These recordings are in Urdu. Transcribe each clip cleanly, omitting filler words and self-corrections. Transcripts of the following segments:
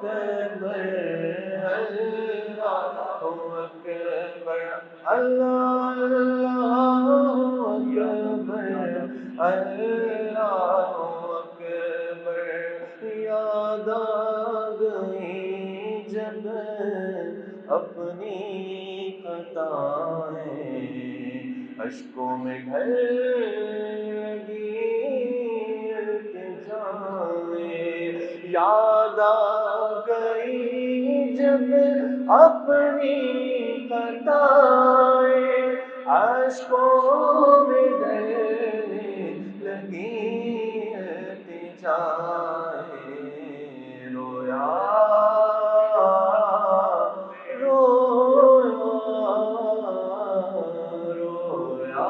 اکبر اللہ اکبر اللہ اکبر اللہ اکبر یاد آ گئی جب اپنی خطائیں اشکوں میں ڈھل گئی التجائیں یاد آ گئی جب اپنی خطائیں اشکوں میں ڈھلنے لگی التجائیں رویا رویا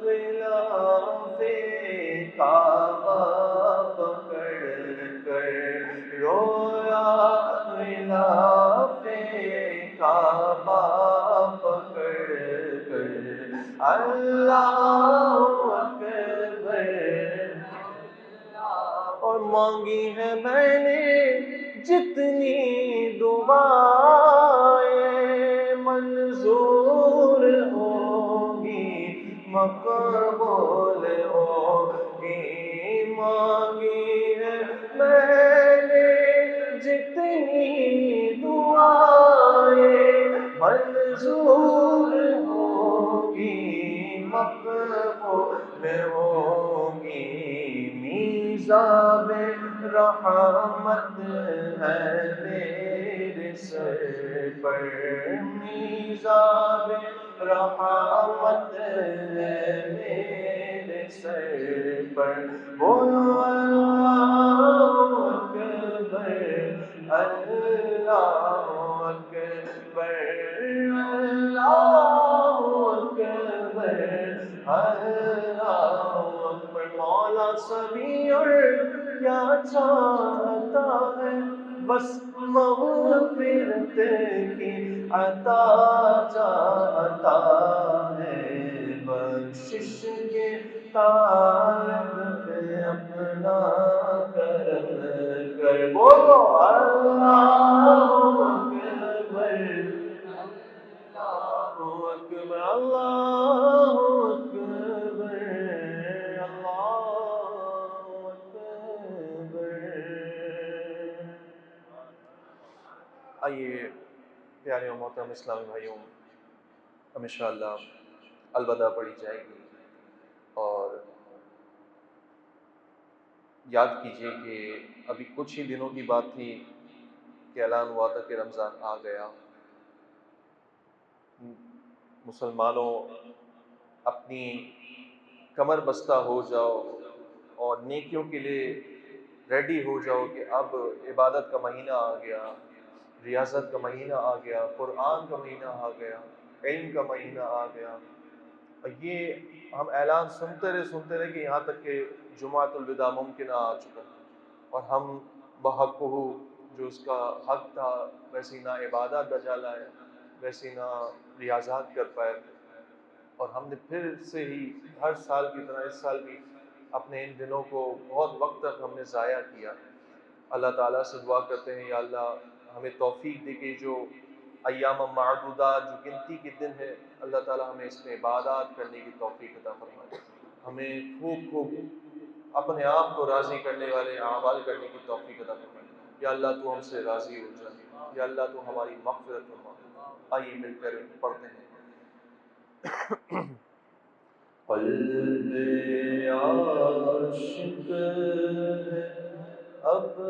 غلاف کعبہ پکڑ کر رویا غلاف کعبہ پکڑ کر اللہ اکبر اور مانگی ہے میں نے جتنی دعائیں منظور ہوگی مقبول ہوگی مانگی ہے میں نے جتنی دعائیں منظور ہوگی مقبول ہوگی میزاب رحمت ہے میرے سر پر میزاب رحمت ہے میرے سر پر بولو اللہ اکبر اللہ اکبر اللہ اکبر اللہ اکبر مولا سبھی اور کیا چاہتا ہے بس مغفرت کی عطا چاہتا ہے بخشش کے طالب پہ اپنا کرم کر بولو اللہ اکبر اللہ اکبر اللہ اکبر اللہ اکبر آئیے پیارے و محترم اسلامی بھائیوں اب انشاءاللہ الوداع پڑھی جائے گی اور یاد کیجئے کہ ابھی کچھ ہی دنوں کی بات تھی کہ اعلان ہوا تھا کہ رمضان آ گیا مسلمانوں اپنی کمر بستہ ہو جاؤ اور نیکیوں کے لیے ریڈی ہو جاؤ کہ اب عبادت کا مہینہ آ گیا ریاضت کا مہینہ آ گیا قرآن کا مہینہ آ گیا علم کا مہینہ آ گیا اور یہ ہم اعلان سنتے رہے کہ یہاں تک کہ جمعۃ الوداع ممکنہ آ چکا اور ہم بحق ہو جو اس کا حق تھا ویسی نہ عبادت بجا لائے ویسی نہ ریاضات کر پائے اور ہم نے پھر سے ہی ہر سال کی طرح اس سال بھی اپنے ان دنوں کو بہت وقت تک ہم نے ضائع کیا اللہ تعالیٰ سے دعا کرتے ہیں یا اللہ ہمیں توفیق دے کہ جو ایام معدودات جو گنتی کے دن ہے اللہ تعالیٰ ہمیں اس میں عبادات کرنے کی توفیق عطا فرمائے ہمیں خوب اپنے آپ کو راضی کرنے والے اعمال کرنے کی توفیق عطا فرمائے یا اللہ تو ہم سے راضی ہو جائے یا اللہ تو ہماری مغفرت فرما آئیے مل کر پڑھتے ہیں قلب عاشق ہے اب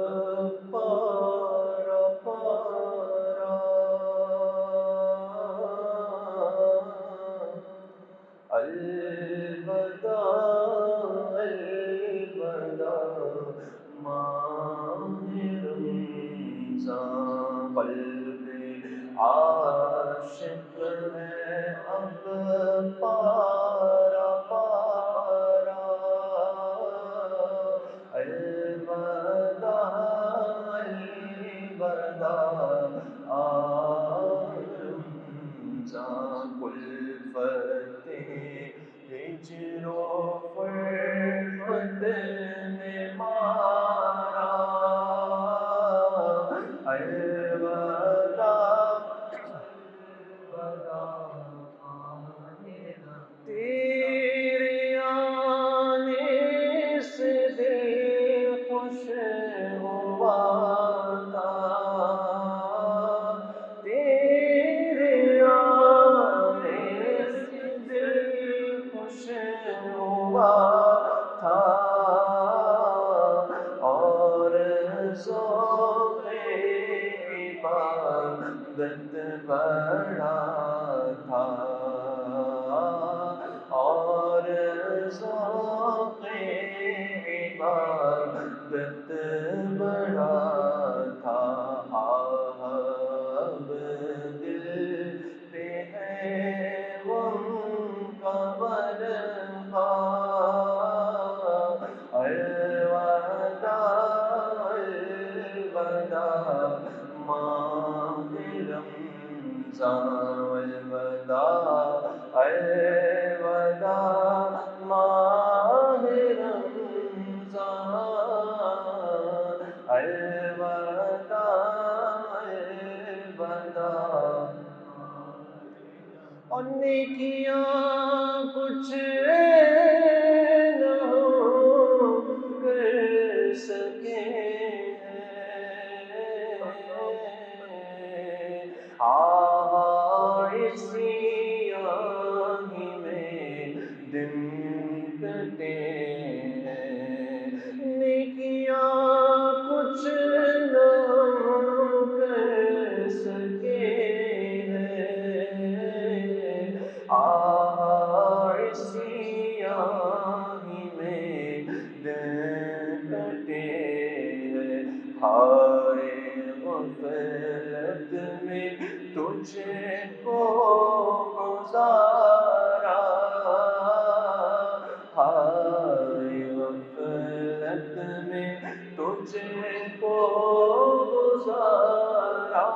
پارا پارا الوداع الوداع ماہ رمضان قلب عاشق ہے اب پارا پارا الوداع تیرے آنے سے دل خوش ہوا تھا، تیرے آنے سے دل خوش ہوا تھا، اور ذوق عبادت بڑا تھا، اور ذوق عبادت بڑا تھا۔ اب دل پہ ہے غم کا برپا، الوداع الوداع ماہ رمضان، الوداع الوداع ماہ رمضان، الوداع الوداع۔ اور نیکیاں کچھ نہ ہو کر سکے ہیں، اسی آہی میں دن کٹے ہیں، نیکیاں کچھ نہ کر سکے ہیں، اسی آہی میں دن کٹے ہیں، ہائے غفلت میں تجھ کو گزارا، ہائے غفلت میں تجھ کو گزارا،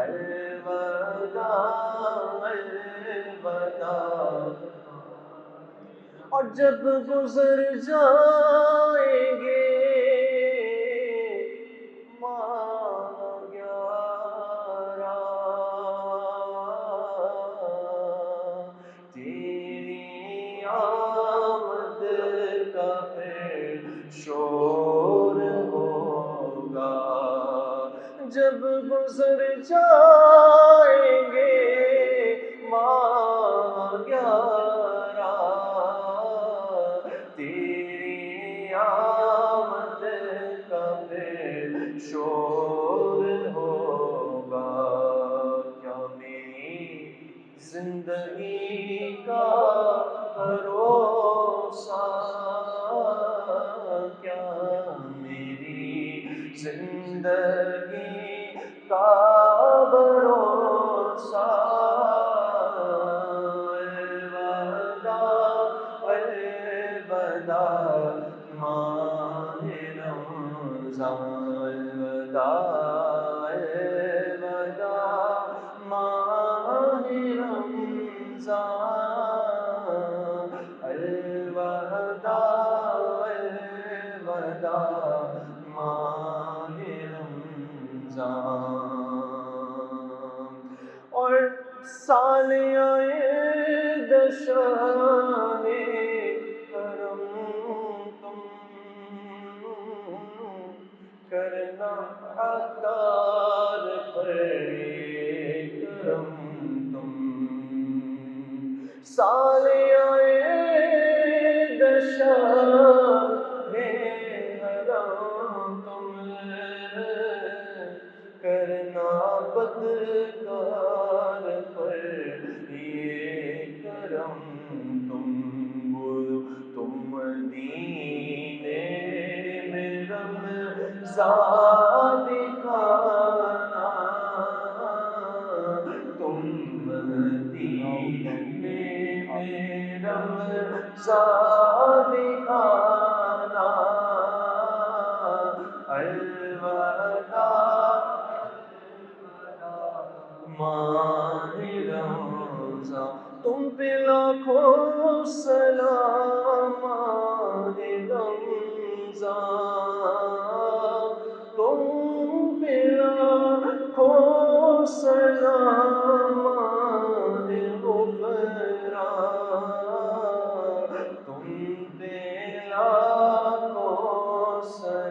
الوداع الوداع۔ اور جب گزر جائیں گے ماہ گیارہ، تیری آمد کا پھر شور ہوگا، جب گزر جائیں گے ماہ گیارہ، تیری آمد کا پھر شور ہوگا، کیا میری زندگی کا بھروسہ، کیا میری زندگی کا بھروسہ، الوداع الوداع ماہ رمضان، الوداع الوداع ماہ رمضان، الوداع الوداع ماہ رمضان۔ اور سال آئے دشاہ کرم تم کرنا، عطار پر کرم تم، سال آئے دشاہ حرم تم کرنا، بدکار پر یہ کرم تم، تم مدینے میں رمضان دکھانا، تم مدینے میں رمضان دکھانا، الوداع ماہ رمضان۔ تم پہ لاکھوں سلام ماہ رمضان، تم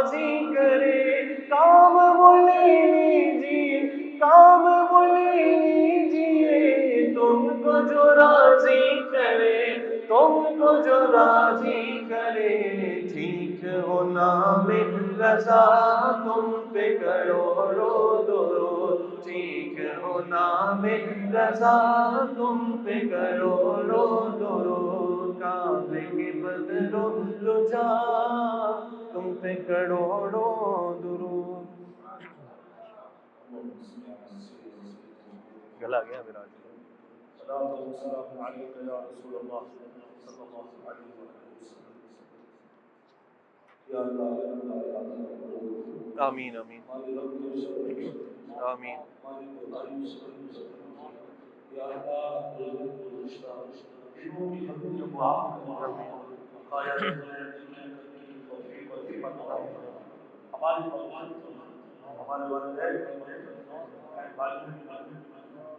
راضی کرے، کام وہ لے لیجیے، کام وہ لے لیجیے، تم کو جو راضی کرے، تم کو جو راضی کرے، ٹھیک ہو نام رضا تم پہ کروڑوں درود، ٹھیک ہو نام رضا تم پہ کروڑوں درود، کعبے کے بدرو دجا تم پہ کروڑوں درود۔ گلا گیا میرا آج۔ صلاۃ و سلام علیک یا رسول اللہ صلی اللہ علیہ وسلم۔ یا اللہ آمین آمین آمین۔ یا اللہ دلوں کی ہم جو معاف ہمارے ہمارے والدین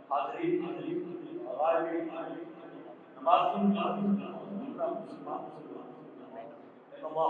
حاضرین غائبین نمازی اللہ